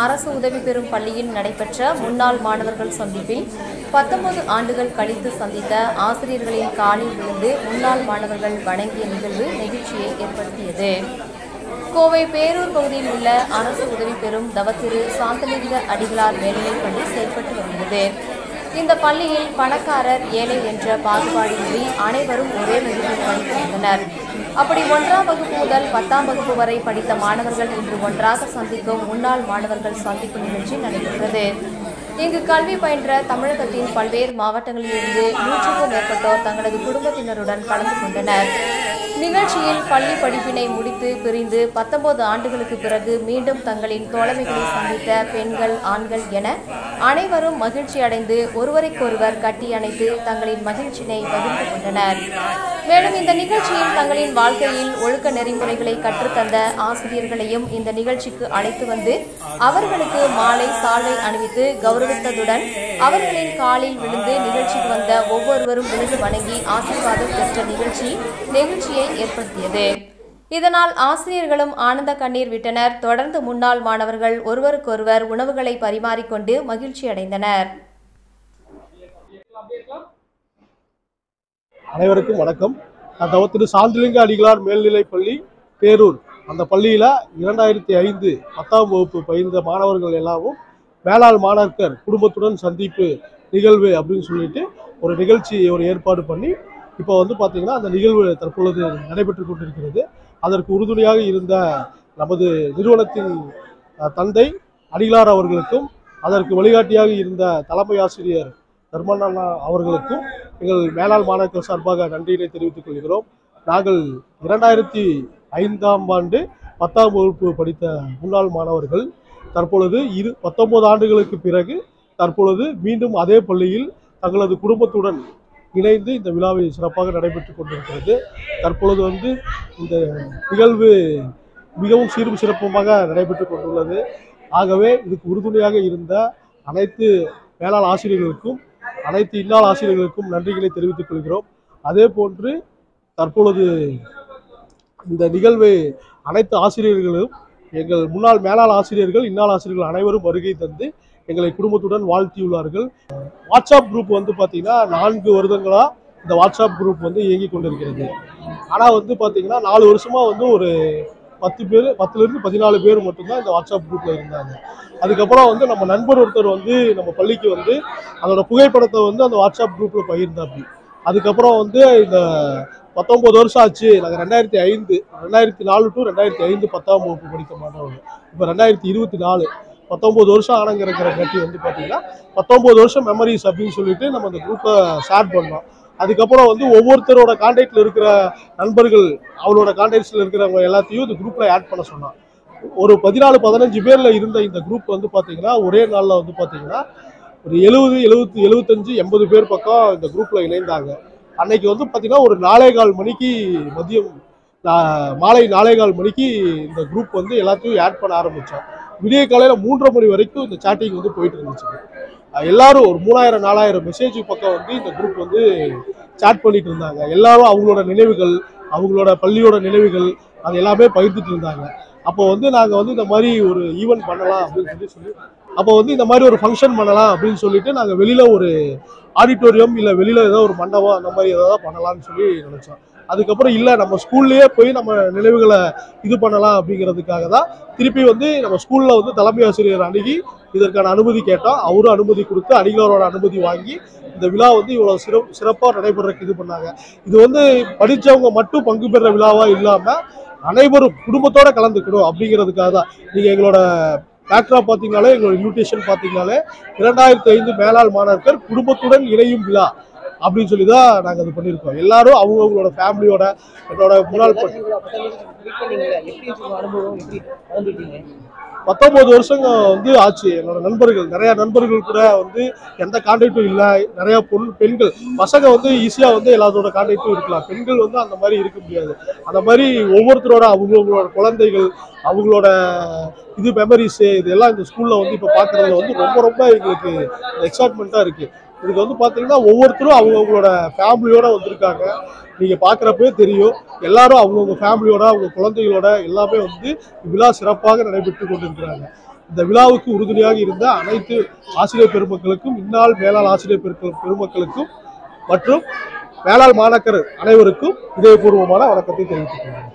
அரசு உதவி பெறும் பள்ளியில் நடைபெற்ற முன்னாள் மாணவர்கள் சந்திப்பில் 19 ஆண்டுகள் கழித்து சந்தித்த ஆசிரியர்களின் காலில் விழுந்து முன்னாள் மாணவர்கள் வணங்கிய நிகழ்வு நெகிழ்ச்சியை ஏற்படுத்தியது. கோவை பேரூர் பகுதியில் உள்ள அரசு உதவி பெறும் தவத்திரு சாந்தலிங்க அடிகளார் மேல்நிலைப்பள்ளி செயல்பட்டு வருகிறது. இந்த பள்ளியில் பணக்காரர் ஏழை என்ற பாகுபாடின்றி அனைவரும் ஒரே வகுப்பில் படித்து வந்தனர். அப்படி 1ஆம் வகுப்பு முதல் 10ஆம் வகுப்பு வரை படித்த மாணவர்கள் இன்று ஒன்றாக சந்திக்கும் முன்னாள் மாணவர்கள் சந்திப்பு நிகழ்ச்சி நடைபெற்றது. இங்கு கல்வி பயின்ற தமிழகத்தின் பல்வேறு மாவட்டங்களிலிருந்து 100க்கும் மேற்பட்டோர் தங்களது குடும்பத்தினருடன் கலந்து கொண்டனர். நிகழ்ச்சியில் பள்ளி படிப்பினை முடித்து பிரிந்து 19 ஆண்டுகளுக்கு பிறகு மீண்டும் தங்களின் தோழமைகளை சந்தித்த பெண்கள், ஆண்கள் என அனைவரும் மகிழ்ச்சி அடைந்து ஒருவருக்கொருவர் கட்டி அணைத்து தங்களின் மகிழ்ச்சியினை பகிர்ந்து கொண்டனர். மேலும் இந்த நிகழ்ச்சியில் தங்களின் வாழ்க்கையில் ஒழுக்க நெறிமுறைகளை கற்றுத்தந்த ஆசிரியர்களையும் இந்த நிகழ்ச்சிக்கு அழைத்து வந்து அவர்களுக்கு மாலை சால்வை அணிவித்து கௌரவித்ததுடன் அவர்களின் காலில் விழுந்து நிகழ்ச்சிக்கு வந்த ஒவ்வொருவரும் விழுந்து வணங்கி ஆசீர்வாதம் பெற்ற நெகிழ்ச்சியை ஏற்படுத்தியது. இதனால் ஆசிரியர்களும் ஆனந்த கண்ணீர் விட்டனர். தொடர்ந்து முன்னாள் மாணவர்கள் ஒருவருக்கொருவர் உணவுகளை பரிமாறிக்கொண்டு மகிழ்ச்சி அடைந்தனர். அனைவருக்கும் வணக்கம். நான் தவத்திரு சாந்தலிங்க அடிகளார் மேல்நிலைப்பள்ளி பேரூர். அந்த பள்ளியில் 2005 10ஆம் வகுப்பு பயின்ற மாணவர்கள் எல்லாரும் மேலாள் மாணாக்கர் குடும்பத்துடன் சந்திப்பு நிகழ்வு அப்படின்னு சொல்லிட்டு ஒரு நிகழ்ச்சி ஏற்பாடு பண்ணி இப்போ பார்த்தீங்கன்னா அந்த நிகழ்வு தற்பொழுது நடைபெற்று கொண்டிருக்கிறது. அதற்கு உறுதுணையாக இருந்த நமது நிறுவனத்தின் தந்தை அடிகளார் அவர்களுக்கும் அதற்கு வழிகாட்டியாக இருந்த தலைமை ஆசிரியர் தர்மண்ணா அவர்களுக்கும் எங்கள் மேலாள் மாணாக்கர் சார்பாக நன்றியினை தெரிவித்துக் கொள்கிறோம். நாங்கள் 2005ஆம் ஆண்டு 10ஆம் வகுப்பு படித்த முன்னாள் மாணவர்கள் தற்பொழுது 19 ஆண்டுகளுக்கு பிறகு தற்பொழுது மீண்டும் அதே பள்ளியில் தங்களது குடும்பத்துடன் இணைந்து இந்த விழாவை சிறப்பாக நடைபெற்று கொண்டிருக்கிறது. தற்பொழுது இந்த நிகழ்வு மிகவும் சீரும் சிறப்புமாக நடைபெற்று கொண்டுள்ளது. ஆகவே இதுக்கு உறுதுணையாக இருந்த அனைத்து மேலாள் ஆசிரியர்களுக்கும் அனைத்து இந்நாள் ஆசிரியர்களுக்கும் நன்றிகளை தெரிவித்துக் கொள்கிறோம். அதே போன்று தற்பொழுது இந்த நிகழ்வை அனைத்து ஆசிரியர்களும் எங்கள் முன்னாள் மேலாள் ஆசிரியர்கள் இந்நாள் ஆசிரியர்கள் அனைவரும் வருகை தந்து எங்களை குடும்பத்துடன் வாழ்த்தியுள்ளார்கள். வாட்ஸ்அப் குரூப் பார்த்தீங்கன்னா 4 வருடங்களா இந்த வாட்ஸ்அப் குரூப் இயங்கி கொண்டிருக்கிறது. ஆனால் பார்த்தீங்கன்னா 4 வருஷமா ஒரு 10 பேர் 10லிருந்து 14 பேர் மட்டும்தான் இந்த வாட்ஸ்அப் குரூப்ல இருந்தாங்க. அதுக்கப்புறம் நம்ம நண்பர் ஒருத்தர் நம்ம பள்ளிக்கு அதோட புகைப்படத்தை அந்த வாட்ஸ்அப் குரூப்ல பகிர்ந்தாப்பி. அதுக்கப்புறம் இந்த 19 வருஷம் ஆச்சு. நாங்கள் 2004 டு 2005 10ஆம் வகுப்பு படித்த மாணவர்கள். இப்போ 2024 19 வருஷம் ஆனங்கிற கட்டி பார்த்தீங்கன்னா 19 வருஷம் மெமரிஸ் அப்படின்னு சொல்லிட்டு நம்ம அந்த குரூப்பை ஷேர் பண்ணோம். அதுக்கப்புறம் ஒவ்வொருத்தரோட கான்டாக்ட்ல இருக்கிற நண்பர்கள் அவளோட கான்டாக்ட்ஸ்ல இருக்கிறவங்க எல்லாத்தையும் இந்த குரூப்ல ஆட் பண்ண சொன்னான். ஒரு 14-15 பேர்ல இருந்த இந்த குரூப் பார்த்தீங்கன்னா ஒரே நாளில் பார்த்தீங்கன்னா ஒரு 75-80 பேர் பக்கம் இந்த குரூப்ல இணைந்தாங்க. அன்னைக்கு பார்த்தீங்கன்னா ஒரு 4:15 மணிக்கு மதியம் மாலை 4:15 மணிக்கு இந்த குரூப் எல்லாத்தையும் ஆட் பண்ண ஆரம்பித்தோம். விடிய காலையில் 3:30 மணி வரைக்கும் இந்த சாட்டிங் போயிட்டு இருந்துச்சு. எல்லாரும் ஒரு 3000-4000 மெசேஜ் பக்கம் இந்த குரூப் சாட் பண்ணிட்டு இருந்தாங்க. எல்லாரும் அவங்களோட நினைவுகள், அவங்களோட பள்ளியோட நினைவுகள் அது எல்லாமே பகிர்ந்துட்டு இருந்தாங்க. அப்போ நாங்கள் இந்த மாதிரி ஒரு ஈவெண்ட் பண்ணலாம் அப்படின்னு சொல்லி அப்போ இந்த மாதிரி ஒரு ஃபங்க்ஷன் பண்ணலாம் அப்படின்னு சொல்லிட்டு நாங்கள் வெளியில ஒரு ஆடிட்டோரியம் இல்லை வெளியில ஏதோ ஒரு மண்டபம் அந்த மாதிரி ஏதாவது பண்ணலாம்னு சொல்லி நினைச்சோம். அதுக்கப்புறம் இல்லை நம்ம ஸ்கூல்லேயே போய் நம்ம நினைவுகளை இது பண்ணலாம் அப்படிங்கிறதுக்காக தான் திருப்பி நம்ம ஸ்கூலில் தலைமை ஆசிரியர் அணுகி இதற்கான அனுமதி கேட்டோம். அவரும் அனுமதி கொடுத்து அடிகளாரோட அனுமதி வாங்கி இந்த விழா இவ்வளோ சிறப்பாக நடைபெறக்கு இது பண்ணாங்க. இது படித்தவங்க மட்டும் பங்கு பெற விழாவா இல்லாமல் அனைவரும் குடும்பத்தோட கலந்துக்கணும் அப்படிங்கிறதுக்காக தான். நீங்கள் எங்களோட பேக்ட்ராப் பார்த்தீங்கனாலே எங்களோட இன்விடேஷன் பார்த்தீங்கனாலே 2005 மேலாள் மாணாக்கர் குடும்பத்துடன் இணையும் விழா அப்படின்னு சொல்லி தான் நாங்கள் அது பண்ணியிருக்கோம். எல்லாரும் அவங்களோட ஃபேமிலியோட என்னோட முன்னாள் 19 வருஷங்க ஆச்சு. என்னோட நண்பர்கள் நிறைய நண்பர்கள் கூட எந்த கான்டாக்டும் இல்லை. நிறைய பெண்கள் பசங்க ஈஸியாக எல்லாத்தோட கான்டாக்டும் இருக்கலாம். பெண்கள் அந்த மாதிரி இருக்க முடியாது. அந்த மாதிரி ஒவ்வொருத்தரோட அவங்களோட குழந்தைகள் அவங்களோட இது மெமரிஸு இதெல்லாம் இந்த ஸ்கூலில் இப்போ பார்க்குறதுல ரொம்ப ரொம்ப எங்களுக்கு எக்ஸைட்மெண்ட்டாக இருக்குது. இதுக்கு பார்த்தீங்கன்னா ஒவ்வொருத்தரும் அவங்களோட ஃபேமிலியோட வந்திருக்காங்க. நீங்கள் பார்க்குறப்பவே தெரியும். எல்லாரும் அவங்கவுங்க ஃபேமிலியோட அவங்க குழந்தைகளோட எல்லாமே விழா சிறப்பாக நடைபெற்று கொண்டிருக்கிறாங்க. இந்த விழாவுக்கு உறுதுணையாக இருந்த அனைத்து ஆசிரியர் பெருமக்களுக்கும், இந்நாள் மேலாள் ஆசிரியர் பெருமக்களுக்கும் மற்றும் மேலாள் மாணாக்கர் அனைவருக்கும் இதயபூர்வமான வணக்கத்தை தெரிவித்துக் கொள்கிறேன்.